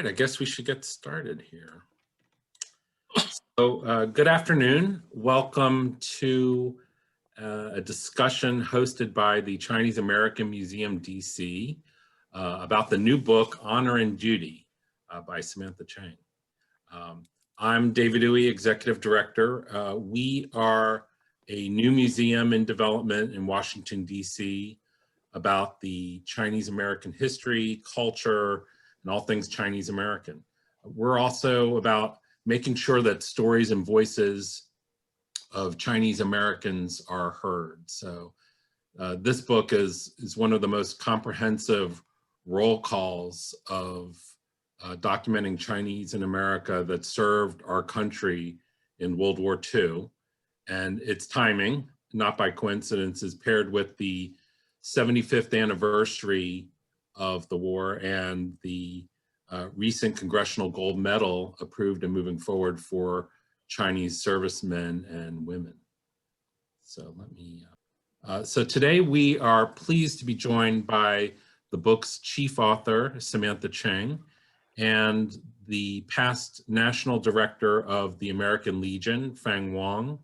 right, I guess we should get started here. So good afternoon. Welcome to a discussion hosted by the Chinese American Museum, DC, about the new book, Honor and Duty, by Samantha Chang. I'm David Uy, Executive Director. We are a new museum in development in Washington, DC, about the Chinese American history, culture, and all things Chinese American. We're also about making sure that stories and voices of Chinese Americans are heard. So this book is one of the most comprehensive roll calls of documenting Chinese in America that served our country in World War II. And its timing, not by coincidence, is paired with the 75th anniversary of the war and the recent Congressional Gold Medal approved and moving forward for Chinese servicemen and women. So let me, so today we are pleased to be joined by the book's chief author, Samantha Cheng, and the past National Director of the American Legion, Fang Wong,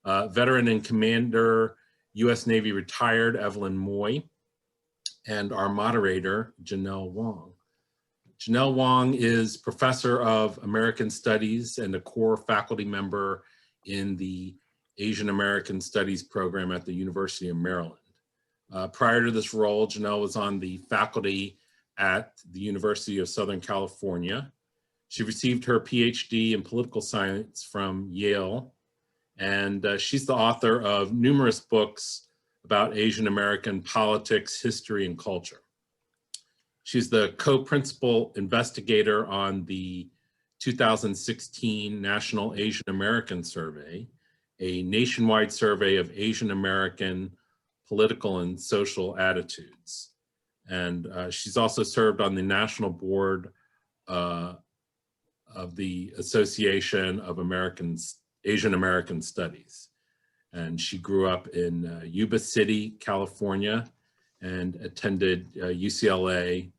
veteran and Commander U.S. Navy retired Evelyn Moy, and our moderator, Janelle Wong. Janelle Wong is Professor of American Studies and a core faculty member in the Asian American Studies program at the University of Maryland. Prior to this role, Janelle was on the faculty at the University of Southern California. She received her PhD in political science from Yale, and she's the author of numerous books about Asian American politics, history, and culture. She's the co-principal investigator on the 2016 National Asian American Survey, a nationwide survey of Asian American political and social attitudes. And she's also served on the national board of the Association of Asian American Studies. And she grew up in Yuba City, California, and attended UCLA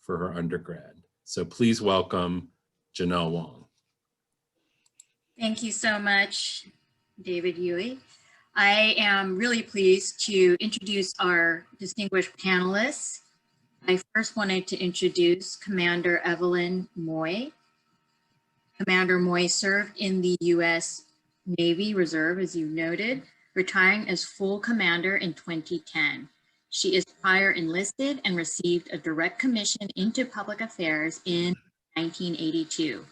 for her undergrad. So please welcome Janelle Wong. Thank you so much, David Uy. I am really pleased to introduce our distinguished panelists. I first wanted to introduce Commander Evelyn Moy. Commander Moy served in the U.S. Navy Reserve, as you noted, retiring as full commander in 2010. She is prior enlisted and received a direct commission into public affairs in 1982.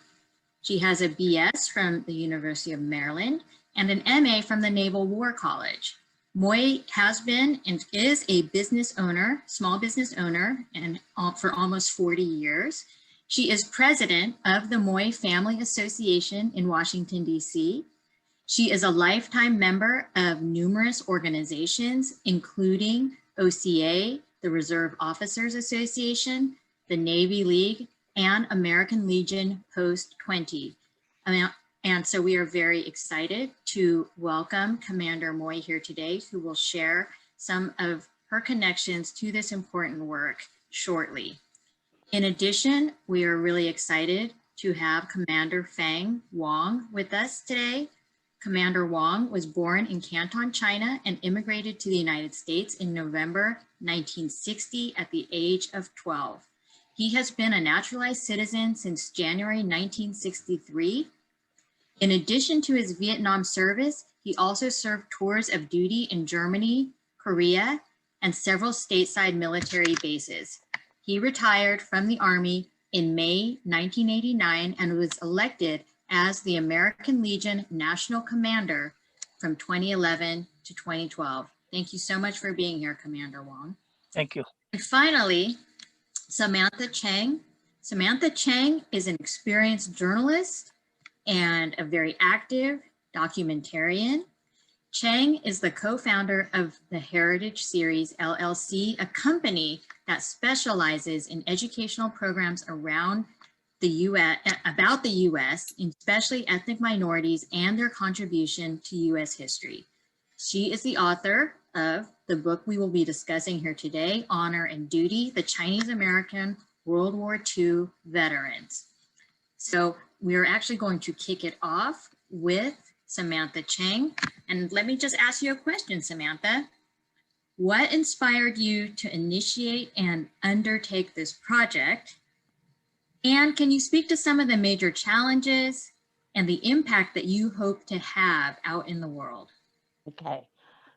She has a BS from the University of Maryland and an MA from the Naval War College. Moy has been and is a business owner, small business owner, and for almost 40 years. She is president of the Moy Family Association in Washington, D.C. She is a lifetime member of numerous organizations, including OCA, the Reserve Officers Association, the Navy League, and American Legion Post 20. And so we are very excited to welcome Commander Moy here today, who will share some of her connections to this important work shortly. In addition, we are really excited to have Commander Fang Wong with us today. Commander Wong was born in Canton, China, and immigrated to the United States in November 1960 at the age of 12. He has been a naturalized citizen since January 1963. In addition to his Vietnam service, he also served tours of duty in Germany, Korea, and several stateside military bases. He retired from the Army in May 1989 and was elected as the American Legion National Commander from 2011 to 2012. Thank you so much for being here, Commander Wong. Thank you. And finally, Samantha Cheng. Samantha Cheng is an experienced journalist and a very active documentarian. Cheng is the co-founder of the Heritage Series LLC, a company that specializes in educational programs around the U.S., about the U.S., especially ethnic minorities and their contribution to U.S. history. She is the author of the book we will be discussing here today, Honor and Duty, the Chinese American World War II Veterans. So we're actually going to kick it off with Samantha Cheng. And let me just ask you a question, Samantha. What inspired you to initiate and undertake this project? And can you speak to some of the major challenges and the impact that you hope to have out in the world? Okay,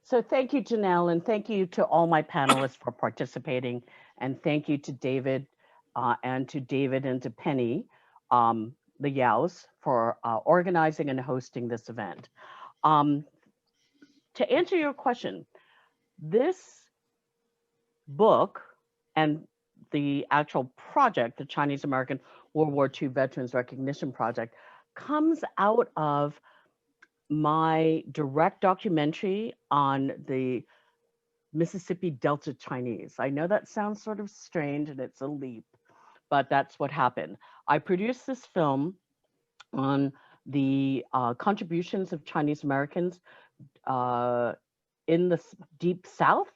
so thank you, Janelle, and thank you to all my panelists for participating. And thank you to David and to Penny, the Yaos, for organizing and hosting this event. To answer your question, this book and the actual project, the Chinese American World War II Veterans Recognition Project, comes out of my direct documentary on the Mississippi Delta Chinese. I know that sounds sort of strange and it's a leap, but that's what happened. I produced this film on the contributions of Chinese Americans in the Deep South,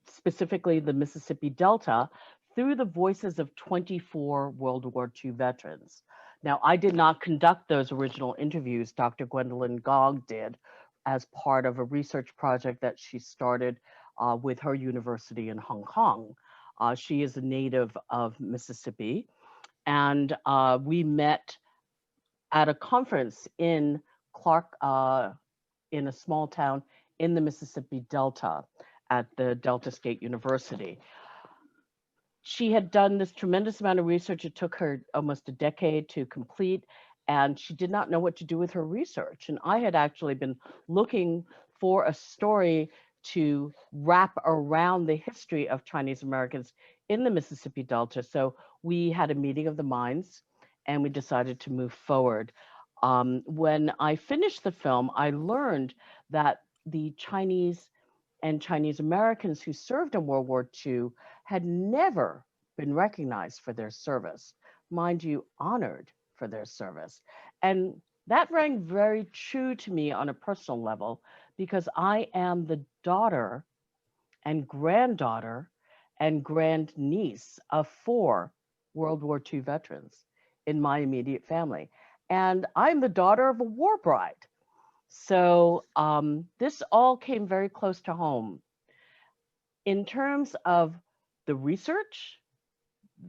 specifically the Mississippi Delta, through the voices of 24 World War II veterans. Now, I did not conduct those original interviews. Dr. Gwendolyn Gog did as part of a research project that she started with her university in Hong Kong. She is a native of Mississippi, and we met at a conference in Clark, in a small town in the Mississippi Delta at the Delta State University. She had done this tremendous amount of research. It took her almost a decade to complete, and she did not know what to do with her research. And I had actually been looking for a story to wrap around the history of Chinese Americans in the Mississippi Delta. So we had a meeting of the minds and we decided to move forward. When I finished the film, I learned that the Chinese and Chinese Americans who served in World War II had never been recognized for their service, mind you, honored for their service. And that rang very true to me on a personal level, because I am the daughter and granddaughter and grandniece of 4 World War II veterans in my immediate family. And I'm the daughter of a war bride. So this all came very close to home. In terms of the research,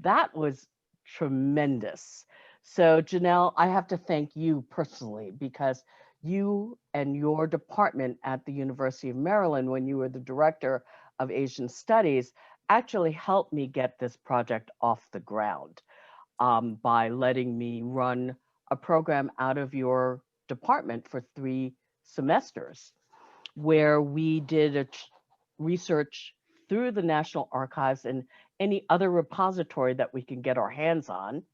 that was tremendous. So Janelle, I have to thank you personally, because you and your department at the University of Maryland, when you were the director of Asian Studies, actually helped me get this project off the ground by letting me run a program out of your department for 3 semesters, where we did research through the National Archives and any other repository that we can get our hands on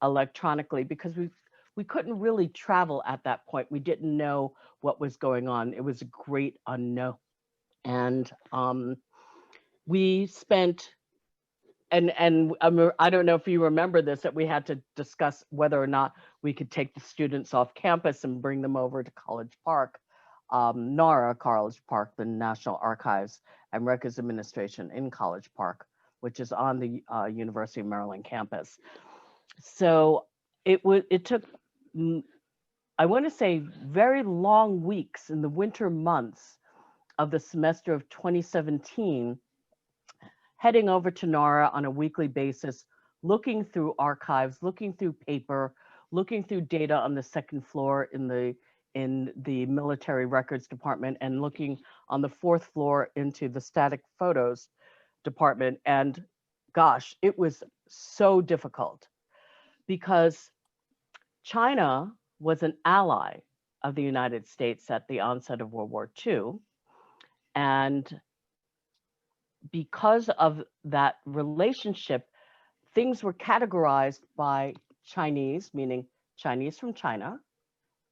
electronically, because we couldn't really travel at that point. We didn't know what was going on. It was a great unknown. And we spent, and I don't know if you remember this, that we had to discuss whether or not we could take the students off campus and bring them over to College Park, NARA College Park, the National Archives and Records Administration in College Park, which is on the University of Maryland campus. So it took, I want to say, very long weeks in the winter months of the semester of 2017, heading over to NARA on a weekly basis, looking through archives, looking through paper, looking through data on the second floor in the military records department, and looking on the 4th floor into the static photos department. And gosh, it was so difficult, because China was an ally of the United States at the onset of World War II. And because of that relationship, things were categorized by Chinese, meaning Chinese from China,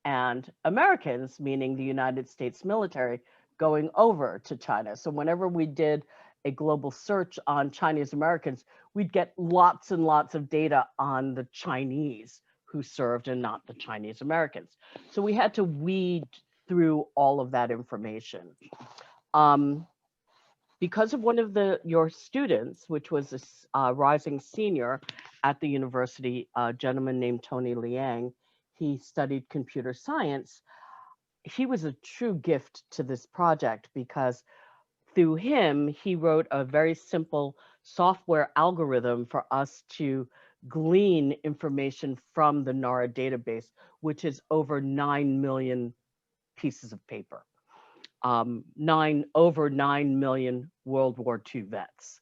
and Americans, meaning the United States military, going over to China. So whenever we did a global search on Chinese Americans, we'd get lots and lots of data on the Chinese who served and not the Chinese Americans. So we had to weed through all of that information. because of one of your students, which was a rising senior at the university, a gentleman named Tony Liang, he studied computer science. He was a true gift to this project because through him, he wrote a very simple software algorithm for us to glean information from the NARA database, which is over 9 million pieces of paper. Over 9 million World War II vets.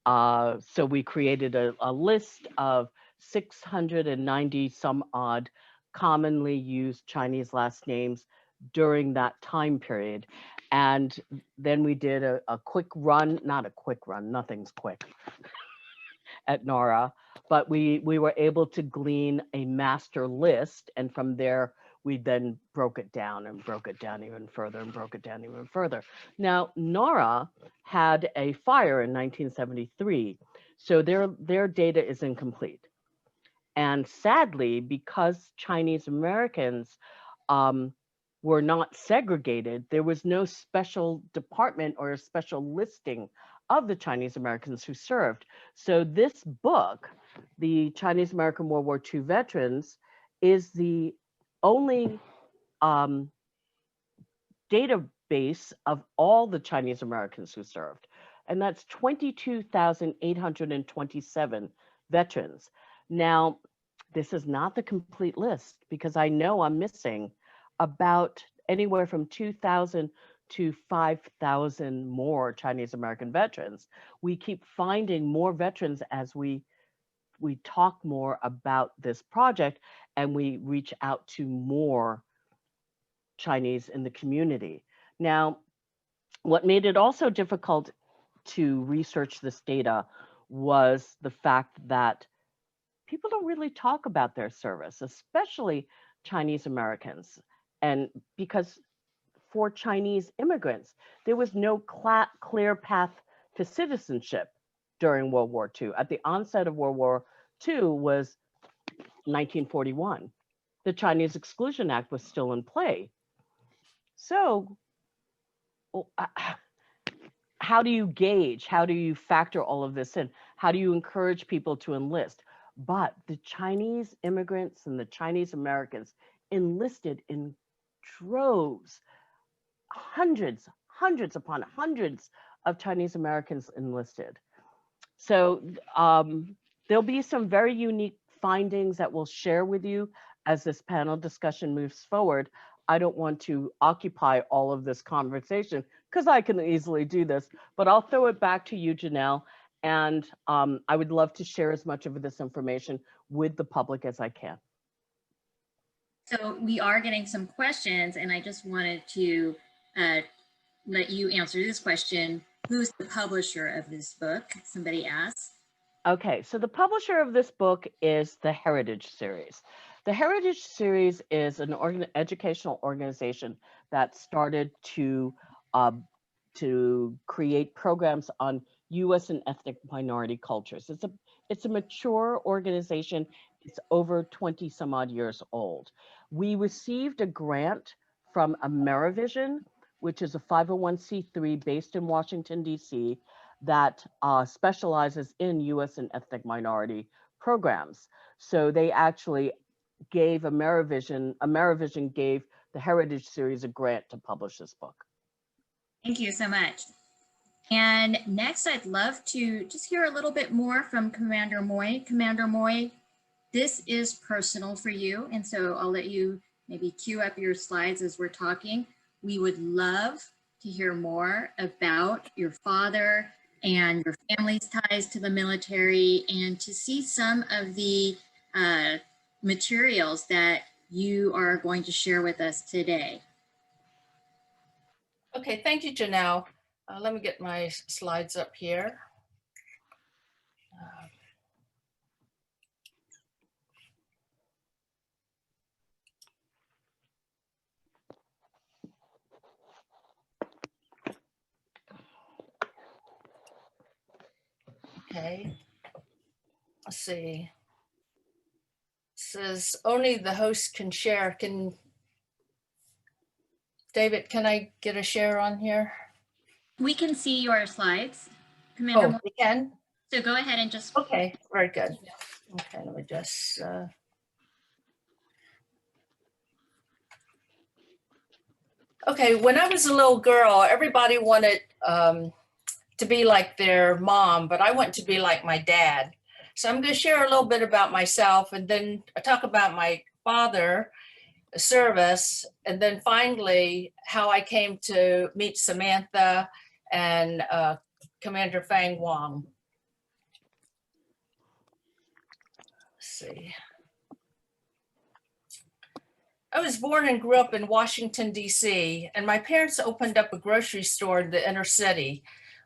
So we created a list of 690 some odd commonly used Chinese last names during that time period. And then we did a quick run, not a quick run, nothing's quick at NARA, but we were able to glean a master list. And from there, we then broke it down and broke it down even further and broke it down even further. Now, NARA had a fire in 1973, so their data is incomplete. And sadly, because Chinese Americans were not segregated, there was no special department or a special listing of the Chinese Americans who served. So this book, the Chinese American World War II Veterans, is the only database of all the Chinese Americans who served. And that's 22,827 veterans. Now, this is not the complete list because I know I'm missing about anywhere from 2,000 to 5,000 more Chinese American veterans. We keep finding more veterans as we talk more about this project and we reach out to more Chinese in the community. Now, what made it also difficult to research this data was the fact that people don't really talk about their service, especially Chinese Americans. And because for Chinese immigrants, there was no clear path to citizenship during World War II. At the onset of World War II was 1941. The Chinese Exclusion Act was still in play. So how do you gauge? How do you factor all of this in? How do you encourage people to enlist? But the Chinese immigrants and the Chinese Americans enlisted in droves. Hundreds upon hundreds of Chinese Americans enlisted. So there'll be some very unique findings that we'll share with you as this panel discussion moves forward. I don't want to occupy all of this conversation because I can easily do this, but I'll throw it back to you, Janelle. And I would love to share as much of this information with the public as I can. So we are getting some questions, and I just wanted to let you answer this question. Who's the publisher of this book? Somebody asked. Okay, so the publisher of this book is the Heritage Series. The Heritage Series is an educational organization that started to create programs on U.S. and ethnic minority cultures. It's a mature organization. It's over 20 some odd years old. We received a grant from Amerivision, which is a 501c3 based in Washington, D.C., that specializes in U.S. and ethnic minority programs. So they actually gave Amerivision gave the Heritage Series a grant to publish this book. Thank you so much. And next, I'd love to just hear a little bit more from Commander Moy. Commander Moy, this is personal for you, and so I'll let you maybe cue up your slides as we're talking. We would love to hear more about your father and your family's ties to the military, and to see some of the materials that you are going to share with us today. Okay, thank you, Janelle. Let me get my slides up here. Okay, let's see. It says only the host can share. David, can I get a share on here? We can see your slides, Commander Oh, Moore. we can? So go ahead and just, Okay, very good. Okay, let me just, okay, when I was a little girl, everybody wanted to be like their mom, but I want to be like my dad. So I'm going to share a little bit about myself and then talk about my father, service, and then finally how I came to meet Samantha and Commander Fang Wong. Let's see. I was born and grew up in Washington, D.C., and my parents opened up a grocery store in the inner city.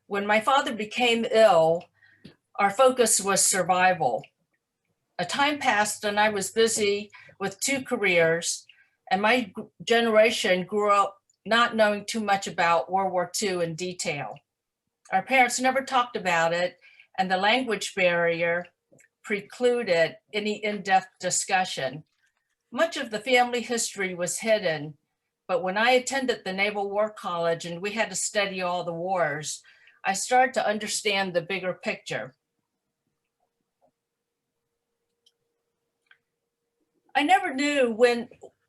When my father became ill, our focus was survival. A time passed and I was busy with 2 careers, and my generation grew up not knowing too much about World War II in detail. Our parents never talked about it, and the language barrier precluded any in-depth discussion. Much of the family history was hidden, but when I attended the Naval War College and we had to study all the wars, I started to understand the bigger picture. I never knew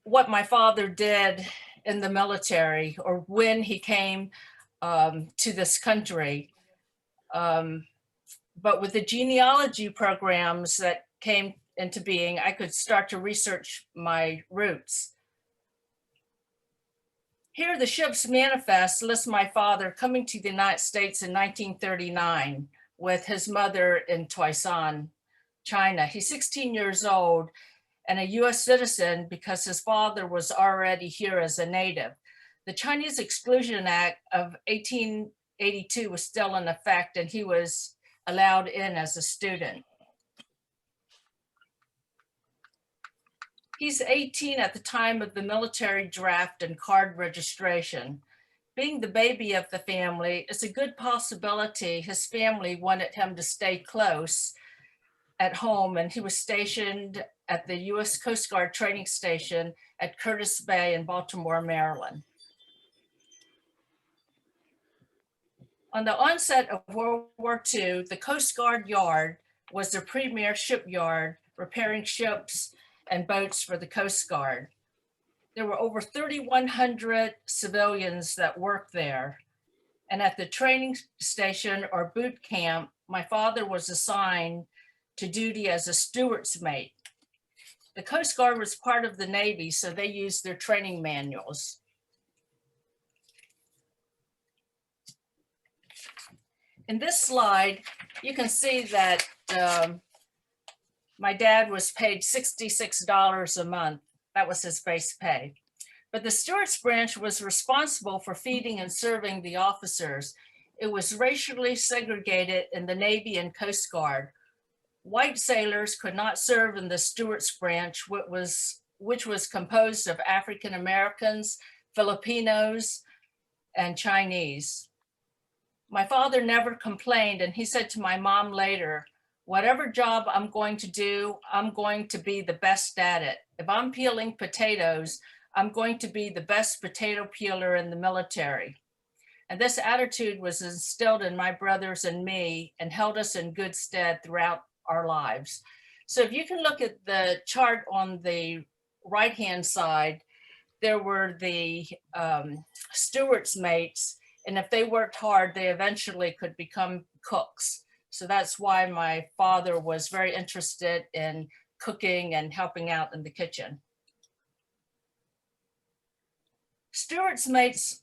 what my father did in the military or when he came to this country. But with the genealogy programs that came into being, I could start to research my roots. Here, the ship's manifest lists my father coming to the United States in 1939 with his mother in Tucson, China. He's 16 years old and a US citizen because his father was already here as a native. The Chinese Exclusion Act of 1882 was still in effect and he was allowed in as a student. He's 18 at the time of the military draft and card registration. Being the baby of the family, it's a good possibility his family wanted him to stay close at home, and he was stationed at the US Coast Guard training station at Curtis Bay in Baltimore, Maryland. On the onset of World War II, the Coast Guard Yard was the premier shipyard repairing ships and boats for the Coast Guard. There were over 3,100 civilians that worked there. And at the training station or boot camp, my father was assigned to duty as a steward's mate. The Coast Guard was part of the Navy, so they used their training manuals. In this slide, you can see that my dad was paid $66 a month. That was his base pay. But the steward's branch was responsible for feeding and serving the officers. It was racially segregated in the Navy and Coast Guard. White sailors could not serve in the steward's branch, which was composed of African Americans, Filipinos, and Chinese. My father never complained, and he said to my mom later, "Whatever job I'm going to do, I'm going to be the best at it. If I'm peeling potatoes, I'm going to be the best potato peeler in the military." And this attitude was instilled in my brothers and me and held us in good stead throughout our lives. So if you can look at the chart on the right-hand side, there were the steward's mates, and if they worked hard, they eventually could become cooks. So that's why my father was very interested in cooking and helping out in the kitchen. Steward's mate's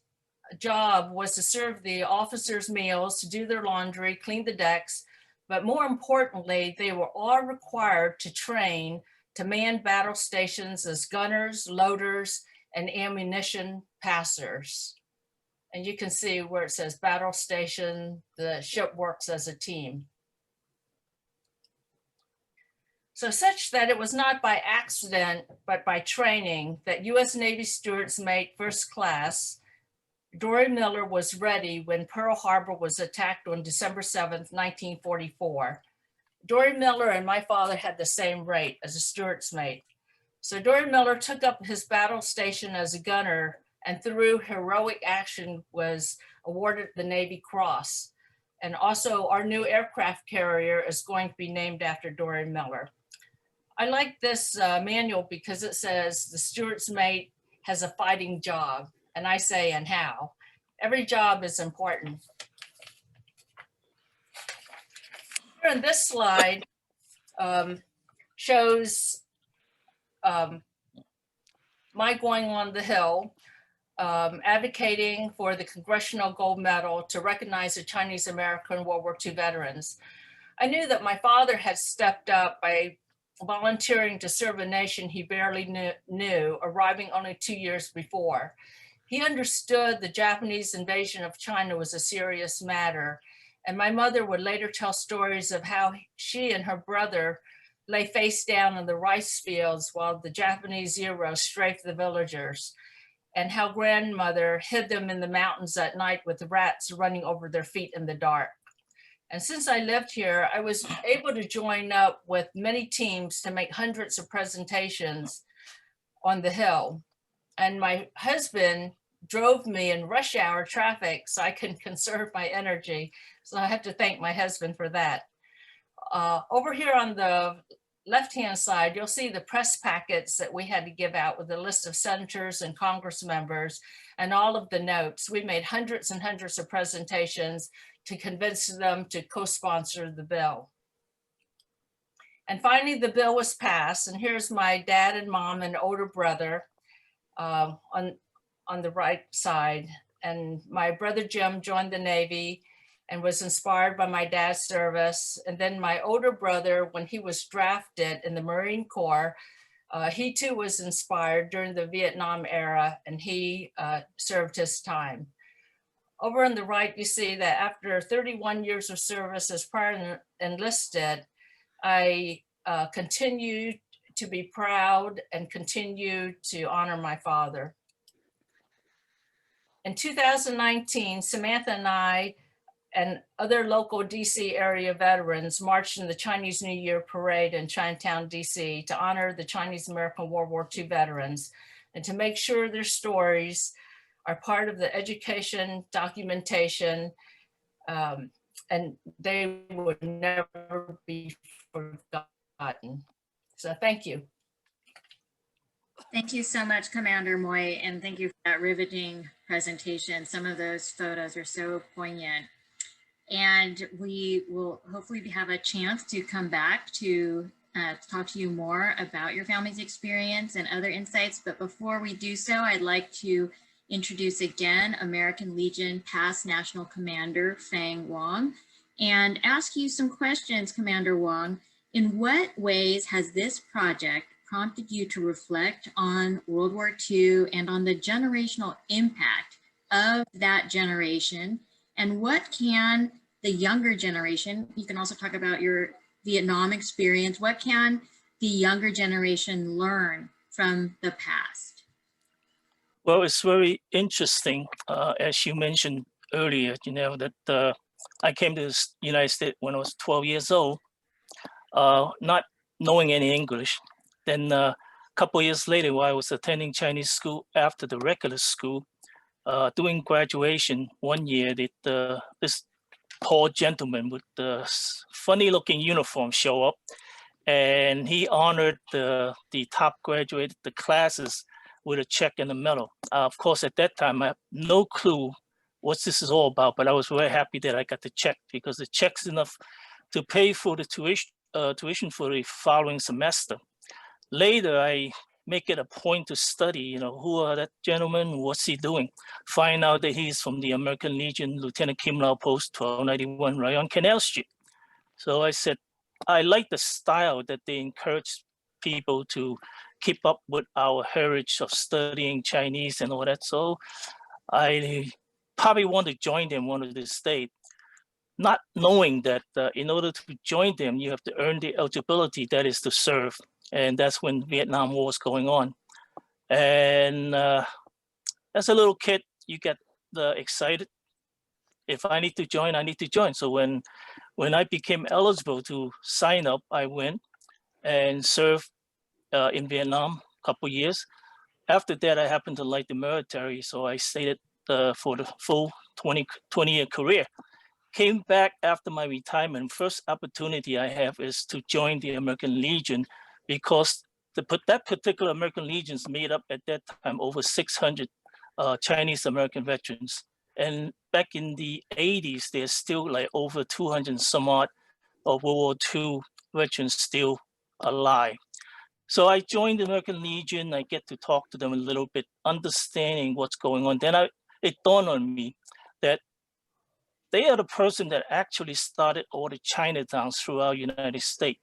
job was to serve the officers' meals, to do their laundry, clean the decks, but more importantly, they were all required to train to man battle stations as gunners, loaders, and ammunition passers. And you can see where it says battle station, the ship works as a team. So such that it was not by accident, but by training that US Navy Steward's Mate First Class, Dory Miller was ready when Pearl Harbor was attacked on December 7th, 1944. Dory Miller and my father had the same rate as a steward's mate. So Dory Miller took up his battle station as a gunner and through heroic action was awarded the Navy Cross. And also our new aircraft carrier is going to be named after Dory Miller. I like this manual because it says the steward's mate has a fighting job. And I say, and how? Every job is important. Here in this slide shows my going on the Hill, advocating for the Congressional Gold Medal to recognize the Chinese American World War II veterans. I knew that my father had stepped up by volunteering to serve a nation he barely knew, arriving only 2 years before. He understood the Japanese invasion of China was a serious matter, and my mother would later tell stories of how she and her brother lay face down in the rice fields while the Japanese Zeros strafed the villagers, and how grandmother hid them in the mountains at night with rats running over their feet in the dark. And since I lived here, I was able to join up with many teams to make hundreds of presentations on the Hill. And my husband drove me in rush hour traffic so I can conserve my energy. So I have to thank my husband for that. Over here on the left-hand side, you'll see the press packets that we had to give out with a list of senators and Congress members and all of the notes. We made hundreds and hundreds of presentations to convince them to co-sponsor the bill. And finally, the bill was passed. And here's my dad and mom and older brother on the right side. And my brother Jim joined the Navy and was inspired by my dad's service. And then my older brother, when he was drafted in the Marine Corps, he too was inspired during the Vietnam era, and he served his time. Over on the right, you see that after 31 years of service as prior enlisted, I continue to be proud and continue to honor my father. In 2019, Samantha and I and other local DC area veterans marched in the Chinese New Year parade in Chinatown, DC to honor the Chinese American World War II veterans and to make sure their stories are part of the education documentation, and they would never be forgotten. So thank you. Thank you so much, Commander Moy, and thank you for that riveting presentation. Some of those photos are so poignant. And we will hopefully have a chance to come back to talk to you more about your family's experience and other insights. But before we do so, I'd like to introduce again American Legion past National Commander Fang Wong and ask you some questions, Commander Wong. In what ways has this project prompted you to reflect on World War II and on the generational impact of that generation? And what can the younger generation, you can also talk about your Vietnam experience, what can the younger generation learn from the past? Well, it's very interesting, as you mentioned earlier, that I came to the United States when I was 12 years old, not knowing any English. Then a couple of years later, while I was attending Chinese school after the regular school, doing graduation one year, this tall gentleman with the funny looking uniform show up, and he honored the top graduate, the classes, with a check and a medal. Of course, at that time, I have no clue what this is all about, but I was very happy that I got the check because the check's enough to pay for the tuition for the following semester. Later, I make it a point to study, who are that gentleman, what's he doing? Find out that he's from the American Legion, Lieutenant Kim Lao Post 1291, right on Canal Street. So I said, I like the style that they encourage people to keep up with our heritage of studying Chinese and all that. So I probably want to join them one of this days, not knowing that in order to join them, you have to earn the eligibility, that is to serve. And that's when Vietnam War was going on. And as a little kid, you get excited. If I need to join, I need to join. So when I became eligible to sign up, I went and served in Vietnam a couple years. after that, I happened to like the military, so I stayed for the full 20-year career. Came back after my retirement. First opportunity I have is to join the American Legion, because that particular American Legion is made up at that time over 600 Chinese American veterans. And back in the 80s, there's still like over 200 some odd of World War II veterans still alive. So I joined the American Legion. I get to talk to them a little bit, understanding what's going on. Then it dawned on me that they are the person that actually started all the Chinatowns throughout the United States.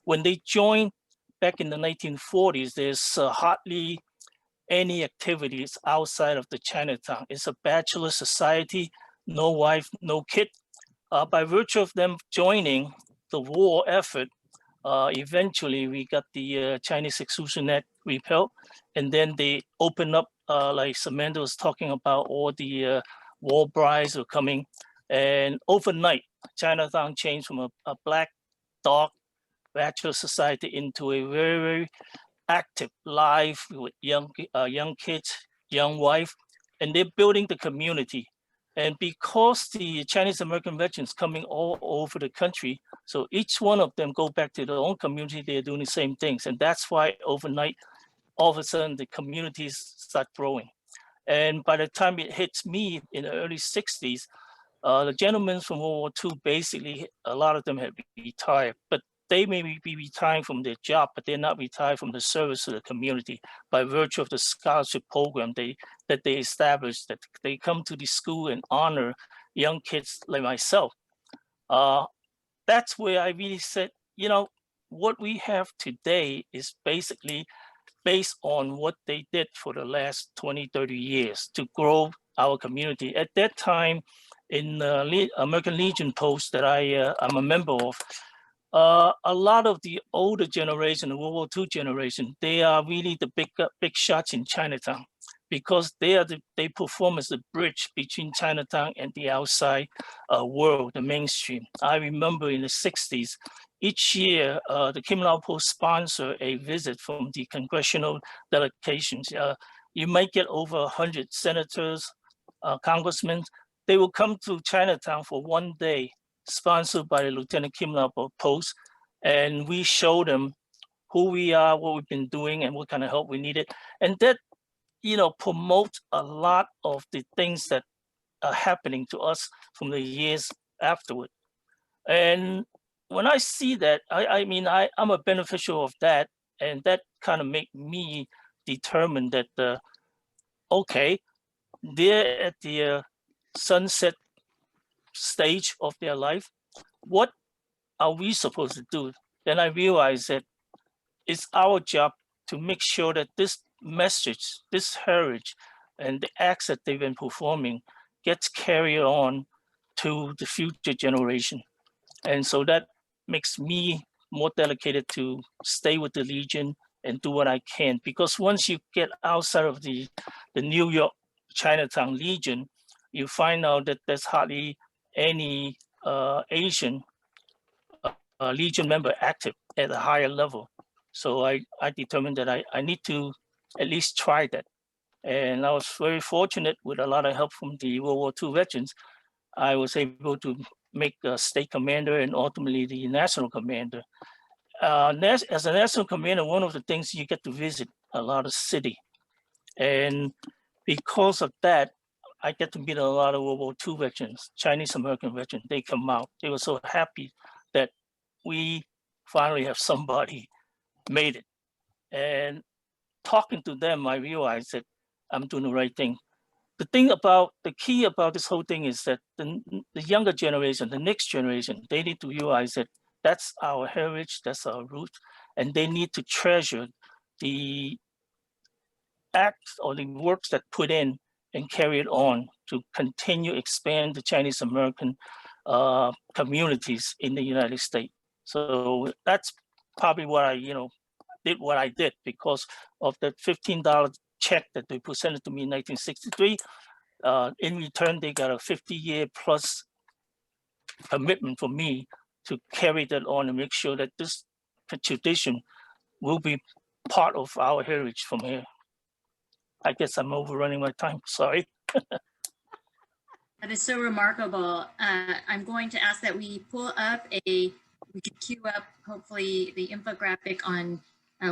When they joined back in the 1940s, there's hardly any activities outside of the Chinatown. It's a bachelor society, no wife, no kid. By virtue of them joining the war effort, eventually we got the Chinese Exclusion Act repealed, and then they opened up, like Samantha was talking about, all the war brides were coming. And overnight, Chinatown changed from a black, dark, bachelor society into a very, very active life with young kids, young wife, and they're building the community. And because the Chinese American veterans coming all over the country, so each one of them go back to their own community, they're doing the same things. And that's why overnight, all of a sudden, the communities start growing. And by the time it hits me in the early 60s, the gentlemen from World War II, basically, a lot of them had retired, but they may be retiring from their job, but they're not retired from the service to the community by virtue of the scholarship program that they established, that they come to the school and honor young kids like myself. That's where I really said, what we have today is basically based on what they did for the last 20, 30 years to grow our community. At that time, in the American Legion post that I'm a member of, a lot of the older generation, the World War II generation, they are really the big shots in Chinatown, because they perform as the bridge between Chinatown and the outside world, the mainstream. I remember in the 60s, each year, the Kim Lau Post sponsor a visit from the congressional delegations. You might get over 100 senators, congressmen. They will come to Chinatown for one day, sponsored by Lieutenant Kim Lau Post, and we show them who we are, what we've been doing, and what kind of help we needed. And that, promotes a lot of the things that are happening to us from the years afterward. And when I see that, I'm a beneficial of that, and that kind of make me determine that, okay, they're at the sunset stage of their life. What are we supposed to do? Then I realized that it's our job to make sure that this message, this heritage, and the acts that they've been performing gets carried on to the future generation. And so that makes me more dedicated to stay with the Legion and do what I can. Because once you get outside of the New York Chinatown Legion, you find out that there's hardly any Asian Legion member active at a higher level. So I determined that I need to at least try that. And I was very fortunate with a lot of help from the World War II veterans. I was able to make a state commander and ultimately the national commander. As a national commander, one of the things you get to visit a lot of city. And because of that, I get to meet a lot of World War II veterans, Chinese American veterans. They come out. They were so happy that we finally have somebody made it. And talking to them, I realized that I'm doing the right thing. The key about this whole thing is that the younger generation, the next generation, they need to realize that that's our heritage, that's our roots, and they need to treasure the acts or the works that put in and carry it on to continue expand the Chinese American communities in the United States. So that's probably what I, did what I did because of that $15 check that they presented to me in 1963. In return, they got a 50-year plus commitment for me to carry that on and make sure that this tradition will be part of our heritage from here. I guess I'm overrunning my time. Sorry. That is so remarkable. I'm going to ask that we pull up we can queue up hopefully the infographic on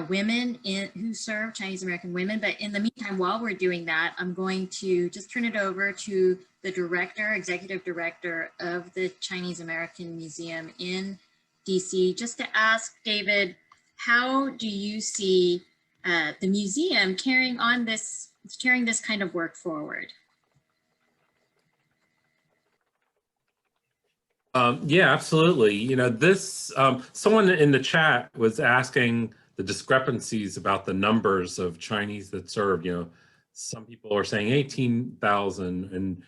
women who serve, Chinese American women. But in the meantime, while we're doing that, I'm going to just turn it over to the executive director of the Chinese American Museum in DC, just to ask David, how do you see the museum carrying this kind of work forward? Yeah, absolutely. You know, this, someone in the chat was asking the discrepancies about the numbers of Chinese that served. You know, some people are saying 18,000, and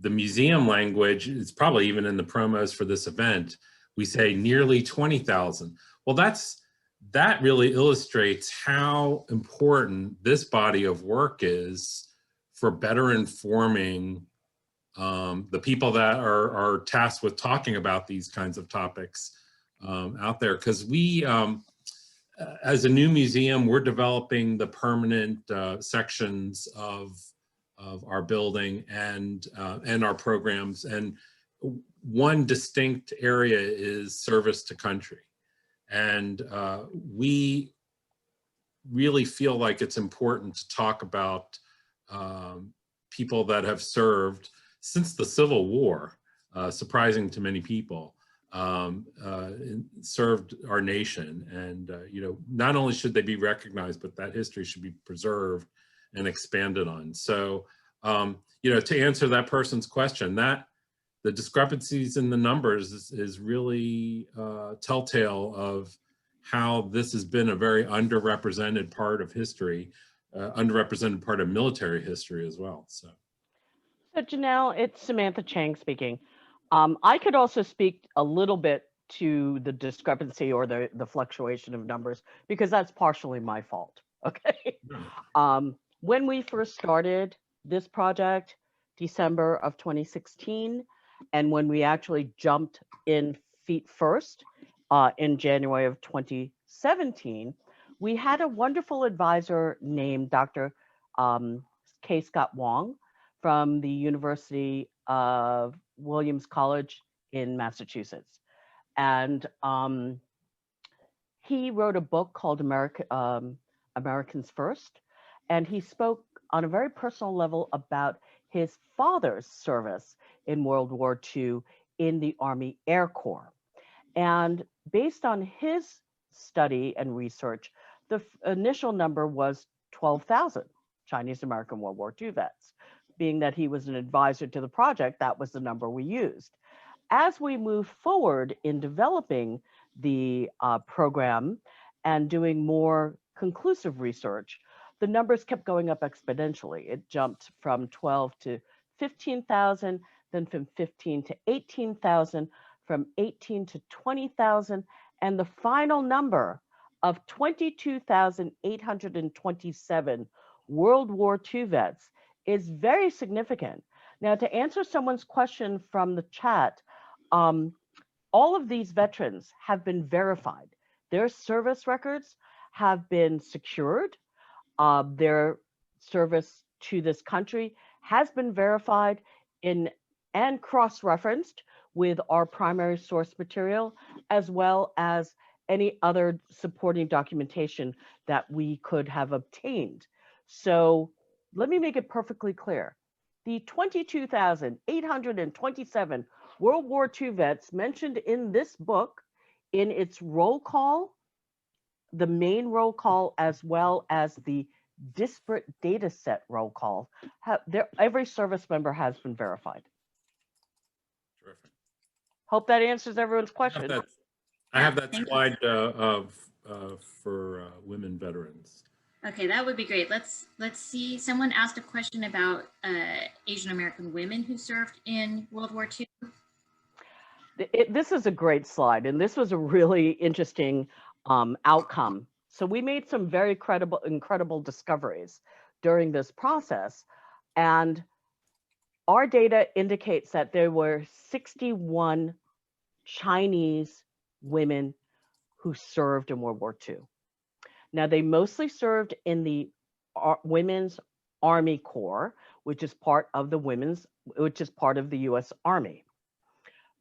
the museum language is probably even in the promos for this event. We say nearly 20,000. Well, that really illustrates how important this body of work is for better informing the people that are tasked with talking about these kinds of topics out there. Because we, as a new museum, we're developing the permanent sections of our building and our programs. And one distinct area is service to country. And we really feel like it's important to talk about people that have served since the Civil War, surprising to many people, served our nation. And, you know, not only should they be recognized, but that history should be preserved and expanded on. So, you know, to answer that person's question, that the discrepancies in the numbers is really telltale of how this has been a very underrepresented part of history, underrepresented part of military history as well. So Janelle, it's Samantha Chang speaking. I could also speak a little bit to the discrepancy or the fluctuation of numbers, because that's partially my fault, okay? When we first started this project, December of 2016, and when we actually jumped in feet first in January of 2017, we had a wonderful advisor named Dr. K. Scott Wong from the University of Williams College in Massachusetts. And he wrote a book called Americans First. And he spoke on a very personal level about his father's service in World War II in the Army Air Corps. And based on his study and research, the initial number was 12,000 Chinese American World War II vets. Being that he was an advisor to the project, that was the number we used. As we moved forward in developing the program and doing more conclusive research, the numbers kept going up exponentially. It jumped from 12 to 15,000, then from 15 to 18,000, from 18 to 20,000, and the final number of 22,827 World War II vets is very significant. Now, to answer someone's question from the chat, all of these veterans have been verified. Their service records have been secured. Their service to this country has been verified and cross-referenced with our primary source material, as well as any other supporting documentation that we could have obtained. So let me make it perfectly clear. The 22,827 World War II vets mentioned in this book, in its roll call, the main roll call, as well as the disparate data set roll call, every service member has been verified. terrific. Hope that answers everyone's question. I have that Thank you. slide for women veterans. Okay, that would be great. Let's see. Someone asked a question about Asian American women who served in World War II. This is a great slide, and this was a really interesting outcome. So we made some very incredible discoveries during this process, and our data indicates that there were 61 Chinese women who served in World War II. Now, they mostly served in the Women's Army Corps, which is part of the U.S. Army.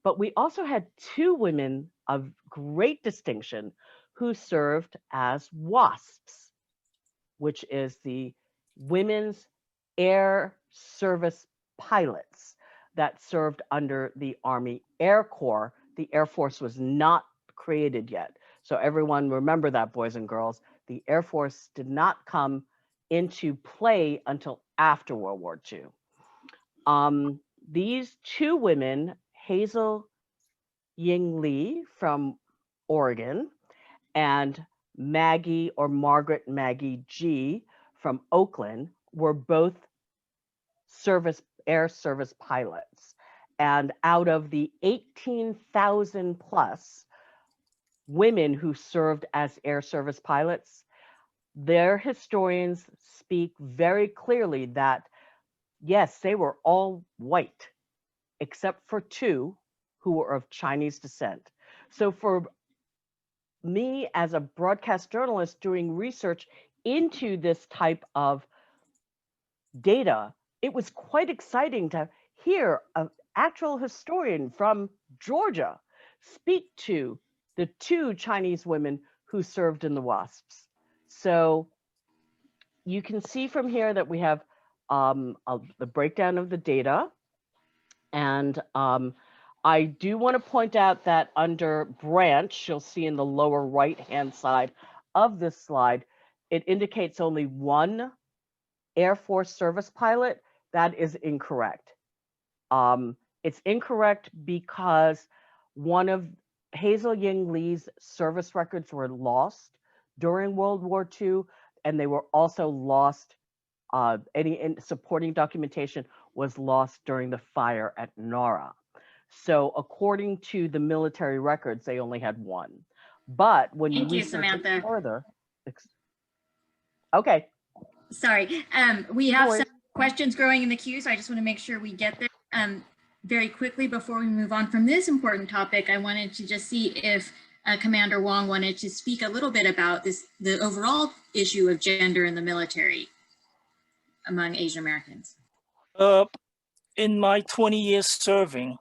But we also had two women of great distinction who served as WASPs, which is the Women's Air Service Pilots that served under the Army Air Corps. The Air Force was not created yet. So everyone remember that, boys and girls. The Air Force did not come into play until after World War II. These two women, Hazel Ying Lee from Oregon and Margaret Maggie G from Oakland, were both air service pilots. And out of the 18,000 plus women who served as air service pilots, their historians speak very clearly that, yes, they were all white, except for two who were of Chinese descent. So for me as a broadcast journalist doing research into this type of data, it was quite exciting to hear an actual historian from Georgia speak to the two Chinese women who served in the WASPs. So you can see from here that we have the breakdown of the data. And I do want to point out that under branch, you'll see in the lower right-hand side of this slide, it indicates only one Air Force service pilot. That is incorrect. It's incorrect because one of Hazel Ying Lee's service records were lost during World War II, and they were also lost, any supporting documentation was lost during the fire at Nara. So according to the military records, they only had one. But when Thank you you, research Samantha. it further, okay. Sorry, we have No some questions growing in the queue, so I just want to make sure we get there. Very quickly, before we move on from this important topic, I wanted to just see if Commander Wong wanted to speak a little bit about the overall issue of gender in the military among Asian Americans. In my 20 years serving,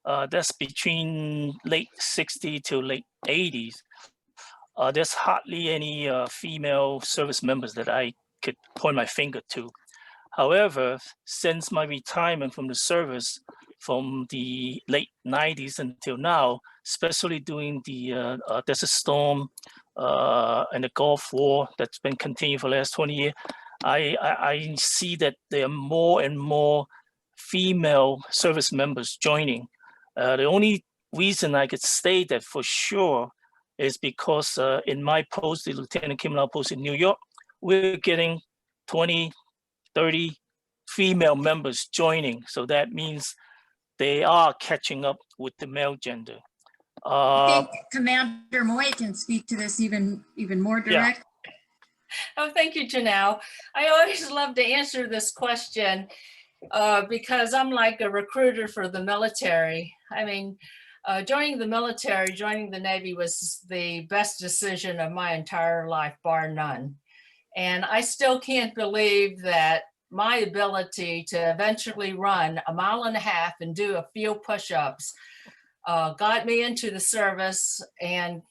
that's between late 60s to late 80s, there's hardly any female service members that I could point my finger to. However, since my retirement from the service from the late 90s until now, especially during the Desert Storm and the Gulf War that's been continuing for the last 20 years, I see that there are more and more female service members joining. The only reason I could state that for sure is because in my post, the Lieutenant Kim post in New York, we're getting 20, 30 female members joining. So that means they are catching up with the male gender. I think Commander Moy can speak to this even more direct. Yeah. Oh, thank you, Janelle. I always love to answer this question because I'm like a recruiter for the military. I mean, joining the military, joining the Navy was the best decision of my entire life, bar none. And I still can't believe that my ability to eventually run 1.5 miles and do a few push-ups got me into the service, and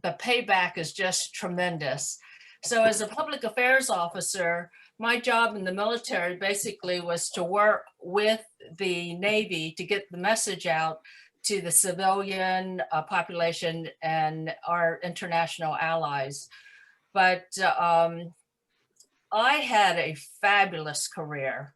the payback is just tremendous. So as a public affairs officer, my job in the military basically was to work with the Navy to get the message out to the civilian population and our international allies. But I had a fabulous career.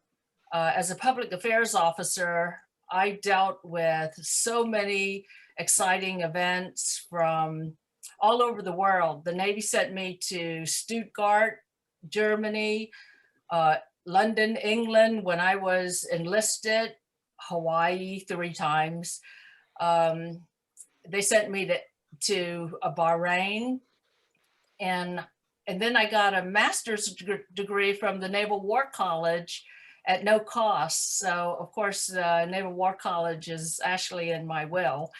As a public affairs officer, I dealt with so many exciting events from all over the world. The Navy sent me to Stuttgart, Germany, London, England when I was enlisted, Hawaii 3 times. They sent me to Bahrain, and then I got a master's degree from the Naval War College at no cost. So of course, Naval War College is actually in my will.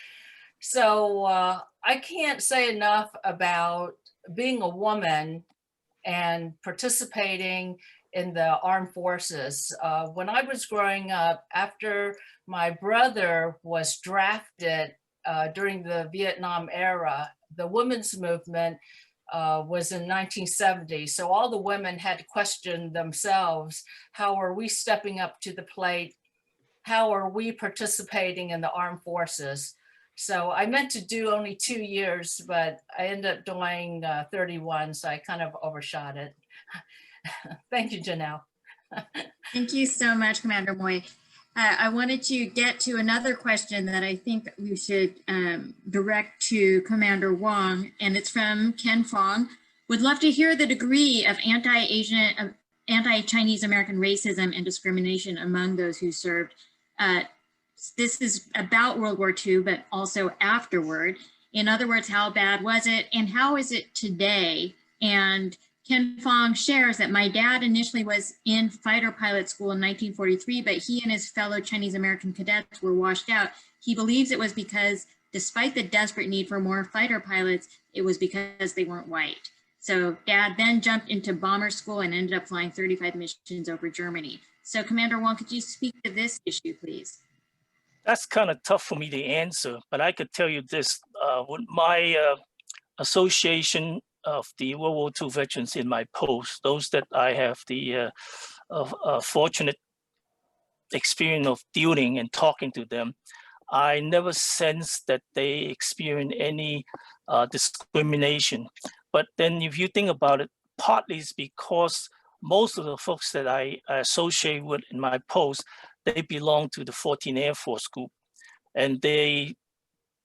So I can't say enough about being a woman and participating in the armed forces. When I was growing up, after my brother was drafted during the Vietnam era, the women's movement was in 1970. So all the women had to question themselves, how are we stepping up to the plate? How are we participating in the armed forces? So I meant to do only 2 years, but I ended up doing 31, so I kind of overshot it. Thank you, Janelle. Thank you so much, Commander Moy. I wanted to get to another question that I think we should direct to Commander Wong, and it's from Ken Fang. Would love to hear the degree of anti-Asian, anti-Chinese American racism and discrimination among those who served. This is about World War II, but also afterward. In other words, how bad was it and how is it today? And Ken Fang shares that my dad initially was in fighter pilot school in 1943, but he and his fellow Chinese American cadets were washed out. He believes it was because despite the desperate need for more fighter pilots, it was because they weren't white. So Dad then jumped into bomber school and ended up flying 35 missions over Germany. So Commander Wong, could you speak to this issue, please? That's kind of tough for me to answer, but I could tell you this. With my association of the World War II veterans in my post, those that I have the fortunate experience of dealing and talking to them, I never sensed that they experience any discrimination. But then if you think about it, partly it's because most of the folks that I associate with in my post, they belong to the 14th Air Force group. And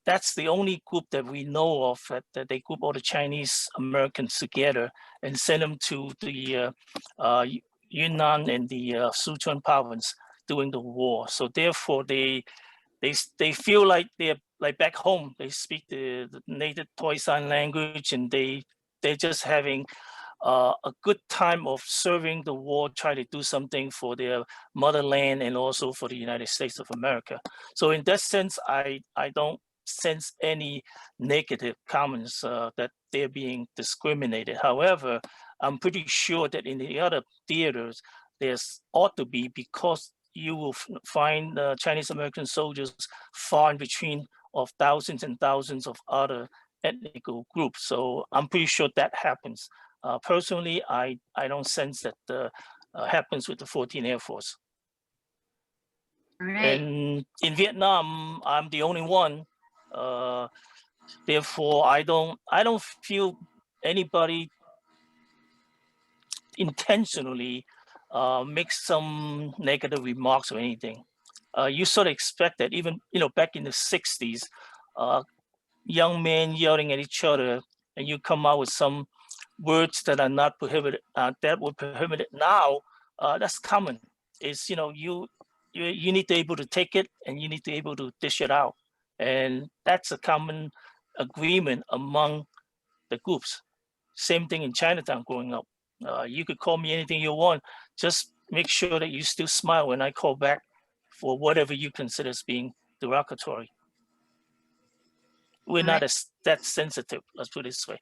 that's the only group that we know of that they group all the Chinese Americans together and send them to the Yunnan and the Sichuan province during the war. So therefore they feel like they're like back home. They speak the native Toisan language, and they're just having a good time of serving the war, try to do something for their motherland and also for the United States of America. So in that sense, I don't sense any negative comments that they're being discriminated. However, I'm pretty sure that in the other theaters, there's ought to be, because you will find Chinese American soldiers far in between of thousands and thousands of other ethnic groups. So I'm pretty sure that happens. Personally, I don't sense that happens with the 14th Air Force. All right. And in Vietnam, I'm the only one. Therefore, I don't feel anybody intentionally make some negative remarks or anything. You sort of expect that, even back in the 60s, young men yelling at each other, and you come out with some words that are not prohibited, that were prohibited now. That's common. It's you need to be able to take it, and you need to be able to dish it out, and that's a common agreement among the groups. Same thing in Chinatown growing up. You could call me anything you want. Just make sure that you still smile when I call back for whatever you consider as being derogatory. We're not that sensitive, let's put it this way.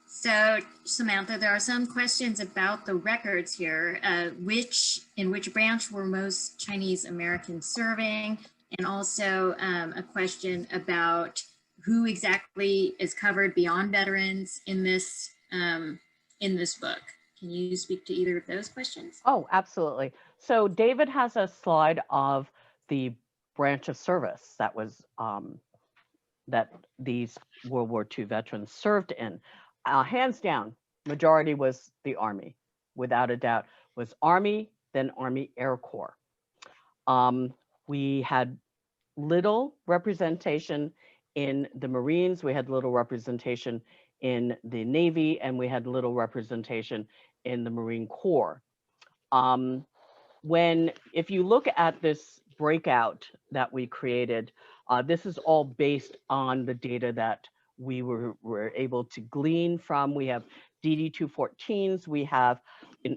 So Samantha, there are some questions about the records here. In which branch were most Chinese Americans serving? And also a question about who exactly is covered beyond veterans in this book. Can you speak to either of those questions? Oh, absolutely. So David has a slide of the branch of service that was that these World War II veterans served in. Hands down, majority was the Army, without a doubt. Was Army, then Army Air Corps. We had little representation in the Marines, we had little representation in the Navy, and we had little representation in the Marine Corps. If you look at this breakout that we created, this is all based on the data that we were able to glean from. We have DD-214s, we have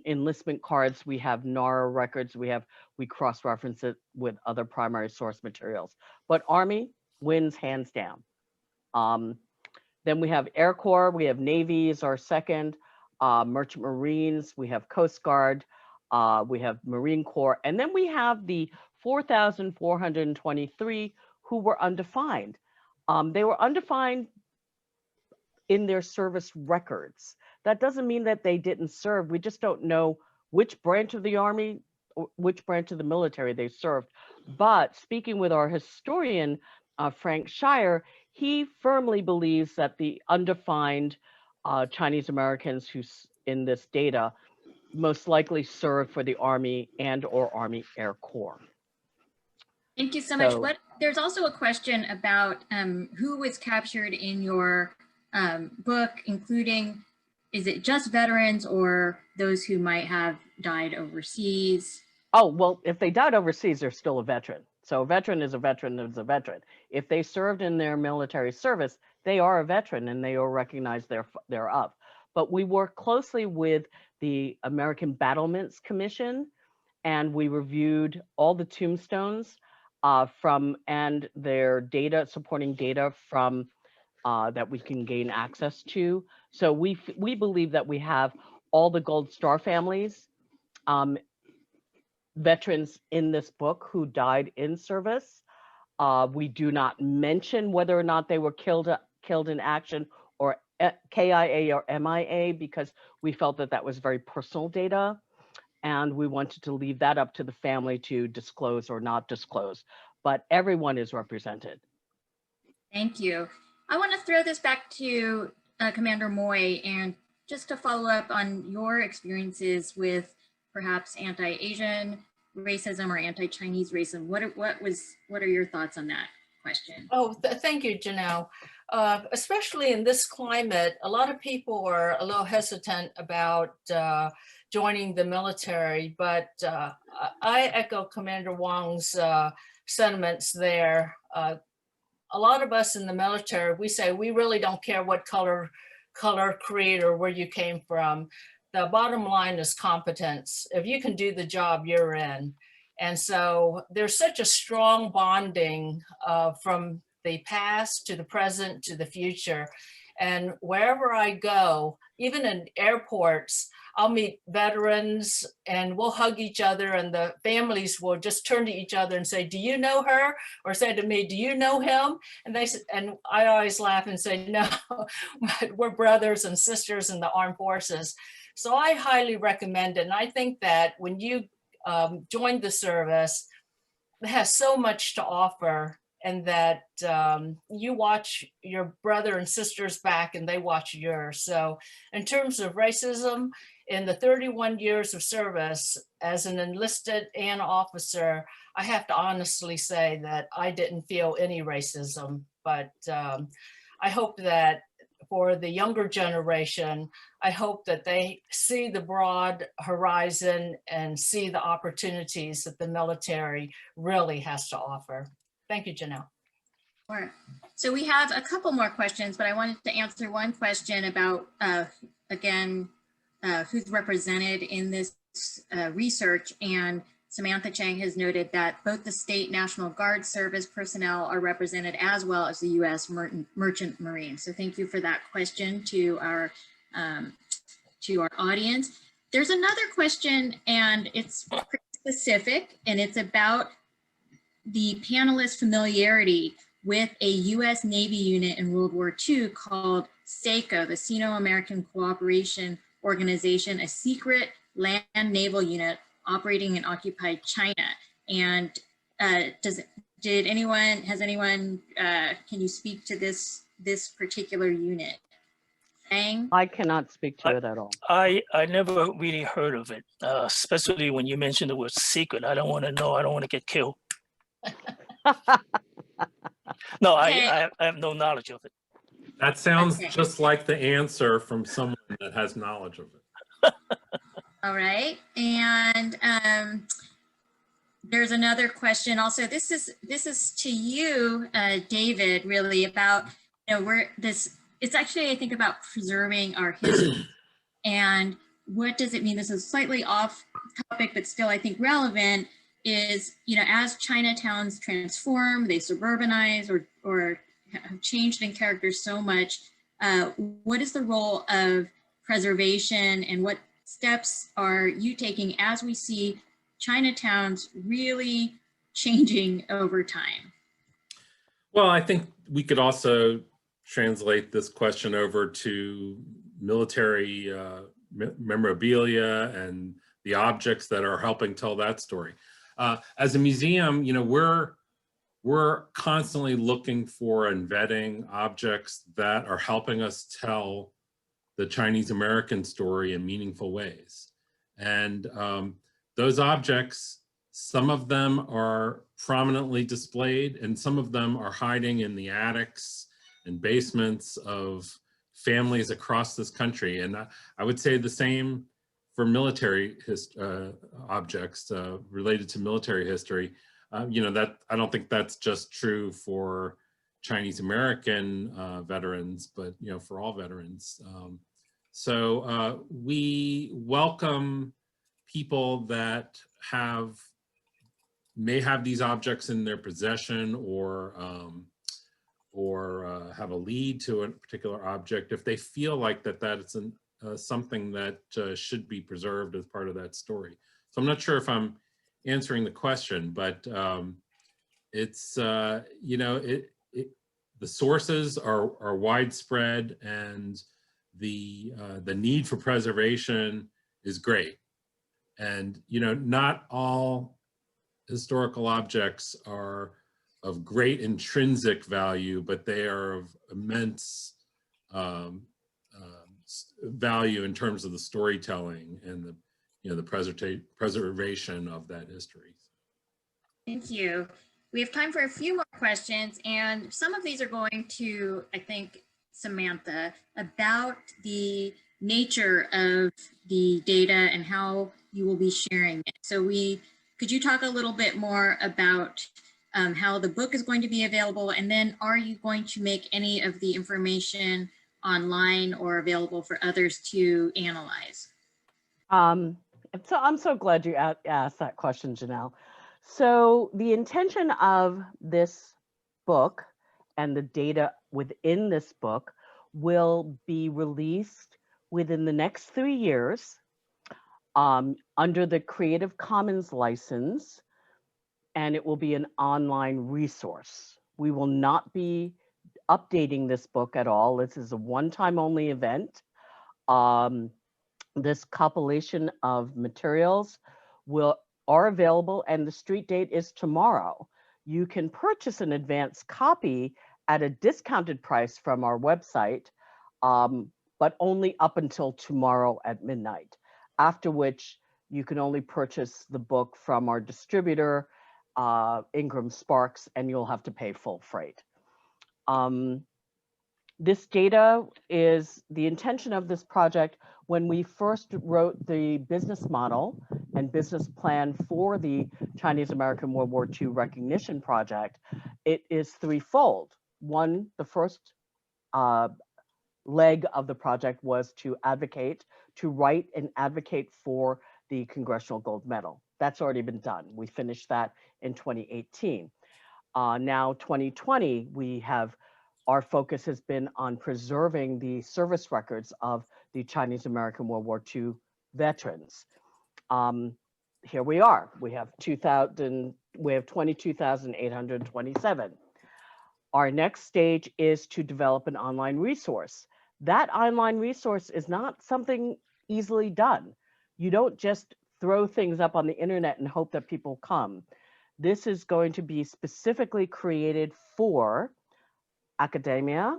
enlistment cards, we have NARA records, we cross-reference it with other primary source materials. But Army wins hands down. Then we have Air Corps, we have Navy is our second. Merchant Marines, we have Coast Guard, we have Marine Corps, and then we have the 4,423 who were undefined. They were undefined in their service records. That doesn't mean that they didn't serve. We just don't know which branch of the Army or which branch of the military they served. But speaking with our historian, Frank Shire, he firmly believes that the undefined Chinese Americans who's in this data most likely served for the Army and or Army Air Corps. Thank you so much. So- There's also a question about who was captured in your book, including, is it just veterans or those who might have died overseas? Oh, well, if they died overseas, they're still a veteran. So a veteran is a veteran is a veteran. If they served in their military service, they are a veteran and they are recognized thereof. But we work closely with the American Battlements Commission, and we reviewed all the tombstones and their data, supporting data from that we can gain access to. So we believe that we have all the Gold Star families, veterans in this book who died in service. We do not mention whether or not they were killed in action or KIA or MIA because we felt that that was very personal data, and we wanted to leave that up to the family to disclose or not disclose. But everyone is represented. Thank you. I want to throw this back to Commander Moy, and just to follow up on your experiences with perhaps anti-Asian racism or anti-Chinese racism. What are your thoughts on that question? Oh, thank you, Janelle. Especially in this climate, a lot of people are a little hesitant about joining the military, but I echo Commander Wong's sentiments there. A lot of us in the military, we say we really don't care what color, creed, or where you came from. The bottom line is competence. If you can do the job, you're in. And so there's such a strong bonding from the past to the present to the future. And wherever I go, even in airports, I'll meet veterans and we'll hug each other, and the families will just turn to each other and say, "Do you know her?" Or say to me, "Do you know him?" And I always laugh and say, "No, we're brothers and sisters in the armed forces." So I highly recommend it. And I think that when you join the service, it has so much to offer, and that you watch your brother and sisters back and they watch yours. So in terms of racism, in the 31 years of service as an enlisted and officer, I have to honestly say that I didn't feel any racism, but I hope that for the younger generation, I hope that they see the broad horizon and see the opportunities that the military really has to offer. Thank you, Janelle. Sure. So we have a couple more questions, but I wanted to answer one question about, again, who's represented in this research. And Samantha Chang has noted that both the State National Guard Service personnel are represented, as well as the U.S. Merchant Marines. So thank you for that question to our audience. There's another question, and it's pretty specific, and it's about the panelists' familiarity with a U.S. Navy unit in World War II called SACO, the Sino-American Cooperation Organization, a secret land naval unit operating in occupied China. And can you speak to this particular unit? Fang? I cannot speak to it at all. I never really heard of it, especially when you mentioned the word secret. I don't want to know. I don't want to get killed. No, Okay. I have no knowledge of it. That sounds Okay. just like the answer from someone that has knowledge of it. All right, and there's another question also. This is to you, David, really about, it's actually, I think, about preserving our history. And what does it mean? This is slightly off topic, but still I think relevant, is, as Chinatowns transform, they suburbanize or have changed in character so much, what is the role of preservation, and what steps are you taking as we see Chinatowns really changing over time? Well, I think we could also translate this question over to military memorabilia and the objects that are helping tell that story. As a museum, you know, we're constantly looking for and vetting objects that are helping us tell the Chinese American story in meaningful ways. And those objects, some of them are prominently displayed and some of them are hiding in the attics and basements of families across this country. And I would say the same for military objects related to military history. You know, that I don't think that's just true for Chinese American veterans, but, you know, for all veterans. So we welcome people that may have these objects in their possession or have a lead to a particular object if they feel like that's something that should be preserved as part of that story. So I'm not sure if I'm answering the question, but it's, you know, the sources are widespread and the need for preservation is great. And, you know, not all historical objects are of great intrinsic value, but they are of immense value in terms of the storytelling and the, you know, the preservation of that history. Thank you. We have time for a few more questions, and some of these are going to, I think, Samantha, about the nature of the data and how you will be sharing it. So could you talk a little bit more about how the book is going to be available, and then are you going to make any of the information online or available for others to analyze? So I'm so glad you asked that question, Janelle. So the intention of this book and the data within this book will be released within the next 3 years under the Creative Commons license, and it will be an online resource. We will not be updating this book at all. This is a one-time only event. This compilation of materials are available, and the street date is tomorrow. You can purchase an advanced copy at a discounted price from our website, but only up until tomorrow at midnight, after which you can only purchase the book from our distributor, Ingram Sparks, and you'll have to pay full freight. This data is the intention of this project. When we first wrote the business model and business plan for the Chinese American World War II Recognition Project, it is threefold. One, the first leg of the project was to write and advocate for the Congressional Gold Medal. That's already been done. We finished that in 2018. Now 2020, our focus has been on preserving the service records of the Chinese American World War II veterans. Here we are. We have 22,827. Our next stage is to develop an online resource. That online resource is not something easily done. You don't just throw things up on the internet and hope that people come. This is going to be specifically created for academia,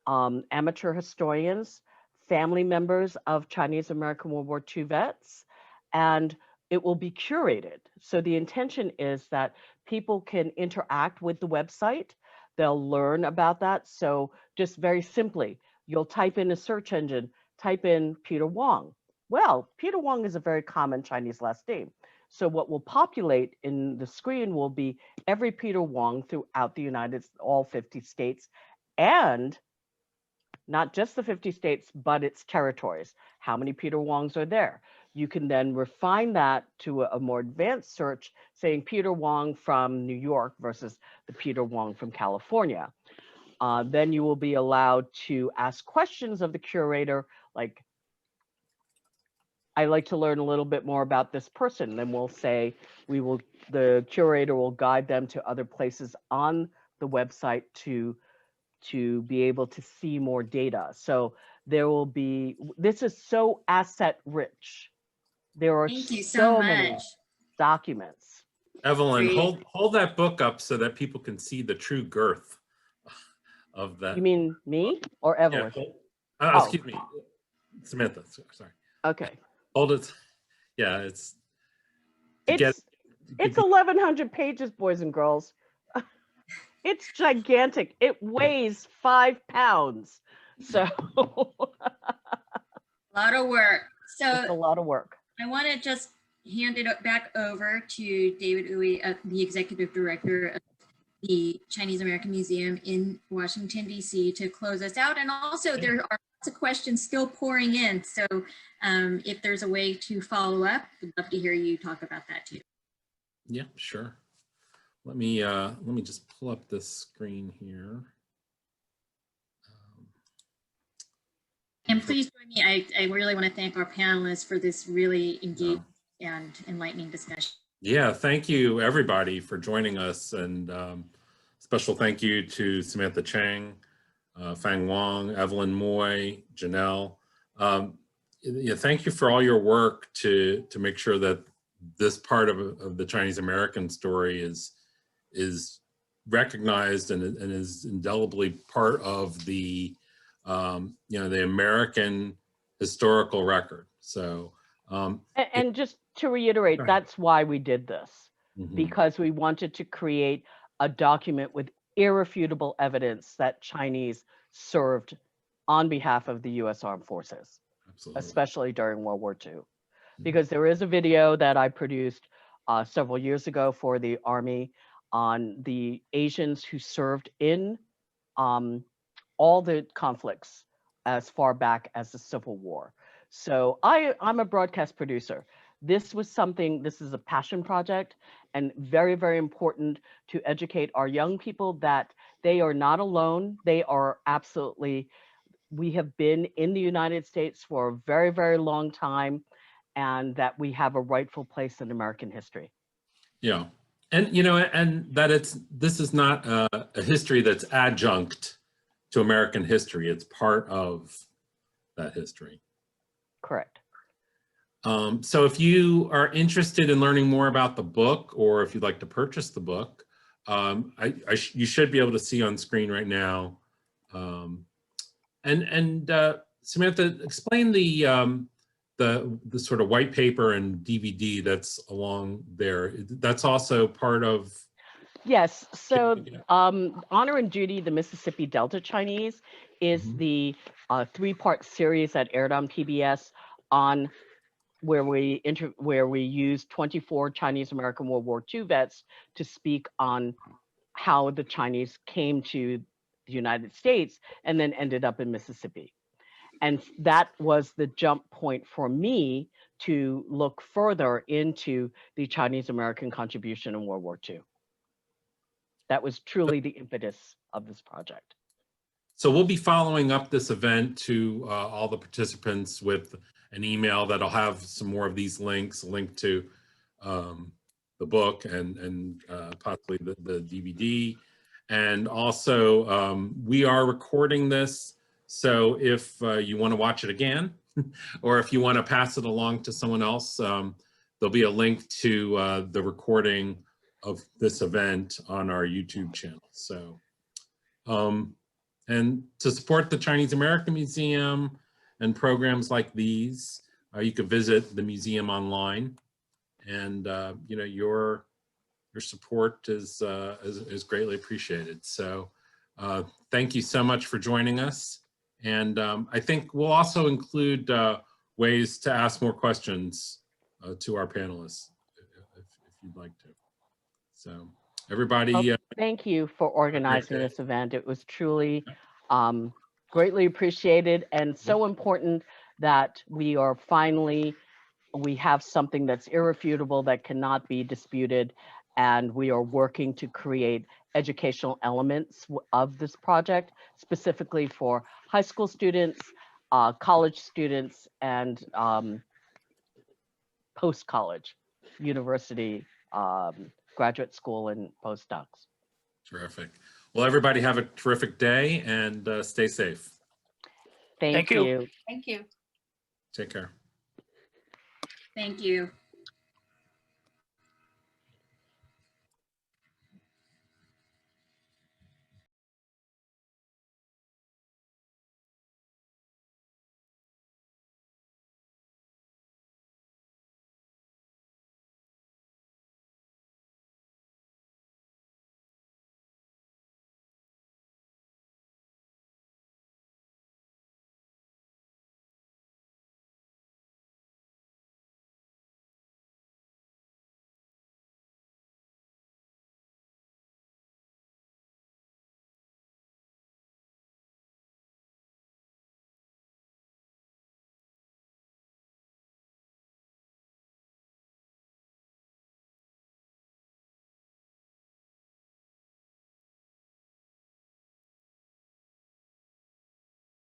amateur historians, family members of Chinese American World War II vets, and it will be curated. So the intention is that people can interact with the website. They'll learn about that. So just very simply, you'll type in a search engine, type in Peter Wong. Well, Peter Wong is a very common Chinese last name. So what will populate in the screen will be every Peter Wong throughout all 50 states, and not just the 50 states, but its territories. How many Peter Wongs are there? You can then refine that to a more advanced search, saying Peter Wong from New York versus the Peter Wong from California. Then you will be allowed to ask questions of the curator, like, I like to learn a little bit more about this person. Then we'll say, the curator will guide them to other places on the website to be able to see more data. So there will be, this is so asset rich. There are Thank you so so much. many documents. Evelyn, Great. hold that book up so that people can see the true girth of that. You mean me or Yeah, Evelyn? excuse me, Samantha, sorry. Okay. Hold it. Yeah, it's to get. It's 1,100 pages, boys and girls. It's gigantic. It weighs 5 pounds. So A lot of work. it's a So lot of work. I want to just hand it back over to David Uy, the executive director of the Chinese American Museum in Washington, D.C., to close us out. And also there are lots of questions still pouring in. So if there's a way to follow up, we'd love to hear you talk about that too. Yeah, sure. Let me just pull up this screen here. And please join me. I really want to thank our panelists for this really engaged and enlightening discussion. Yeah, thank you everybody for joining us, and special thank you to Samantha Chang, Fang Wong, Evelyn Moy, Janelle. Yeah, thank you for all your work to make sure that this part of the Chinese American story is recognized and is indelibly part of the the American historical record. So And just to reiterate, that's why we did this, mhm. because we wanted to create a document with irrefutable evidence that Chinese served on behalf of the U.S. Armed Forces, Absolutely. especially during World War II. Because there is a video that I produced several years ago for the Army on the Asians who served in all the conflicts as far back as the Civil War. So I'm a broadcast producer. This is a passion project, and very, very important to educate our young people that they are not alone. They are we have been in the United States for a very, very long time, and that we have a rightful place in American history. Yeah, and and that this is not a history that's adjunct to American history. It's part of that history. Correct. So if you are interested in learning more about the book, or if you'd like to purchase the book, you should be able to see on screen right now. Samantha, explain the sort of white paper and DVD that's along there. That's also part of. Yes. So Honor and Duty, the Mississippi Delta Chinese, is the 3-part series that aired on PBS on where we used 24 Chinese American World War II vets to speak on how the Chinese came to the United States and then ended up in Mississippi. And that was the jump point for me to look further into the Chinese American contribution in World War II. That was truly the impetus of this project. So we'll be following up this event to all the participants with an email that'll have some more of these links, a link to the book and possibly the DVD. And also, we are recording this. So if you want to watch it again, or if you want to pass it along to someone else, there'll be a link to the recording of this event on our YouTube channel. So, and to support the Chinese American Museum and programs like these, you could visit the museum online, and your support is greatly appreciated. So thank you so much for joining us. And I think we'll also include ways to ask more questions to our panelists if you'd like to. So everybody. Thank you for organizing this event. It was truly greatly appreciated, and so important that we have something that's irrefutable, that cannot be disputed, and we are working to create educational elements of this project, specifically for high school students, college students, and post-college, university, graduate school, and postdocs. Terrific. Well, everybody have a terrific day and stay safe. Thank Thank you. you. Thank you. Take care. Thank you.